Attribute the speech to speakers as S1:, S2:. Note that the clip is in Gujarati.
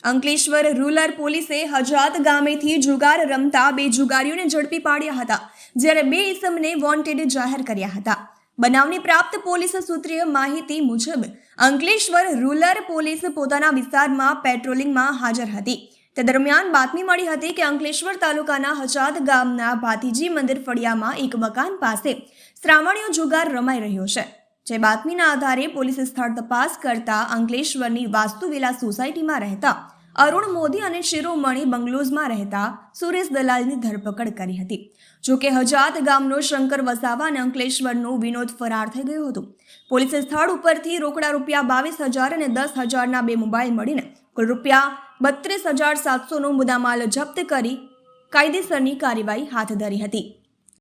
S1: અંકલેશ્વર રૂરલ પોલીસે હજાત ગામેથી જુગાર રમતા 2 જુગારીઓને ઝડપી પાડ્યા હતા, જ્યારે 2 ઇસમને વોન્ટેડ જાહેર કર્યા હતા. બનાવની પ્રાપ્ત પોલીસ સૂત્રીય માહિતી મુજબ અંકલેશ્વર રૂરલ પોલીસ પોતાના વિસ્તારમાં પેટ્રોલિંગમાં હાજર હતી. તે દરમિયાન બાતમી મળી હતી કે અંકલેશ્વર તાલુકાના હજાત ગામના ભાતીજી મંદિર ફળિયામાં એક મકાન પાસે શ્રાવણીયો જુગાર રમાઈ રહ્યો છે. જે બાતમીના આધારે પોલીસે સ્થળ તપાસ કરતા અંકલેશ્વરની વાસ્તુવિલાસ સોસાયટીમાં રહેતા અરુણ મોદી અને શિરોમણી બંગલોઝમાં રહેતા સુરેશ દલાલની ધરપકડ કરી હતી. જોકે હજાત ગામનો શંકર વસાવા અને અંકલેશ્વરનો વિનોદ ફરાર થઈ ગયો હતો. પોલીસે સ્થળ ઉપરથી રોકડા રૂપિયા 22,000 અને 10,000ના 2 મોબાઈલ મળીને કુલ રૂપિયા 32,700નો મુદ્દામાલ જપ્ત કરી કાયદેસરની કાર્યવાહી હાથ ધરી હતી.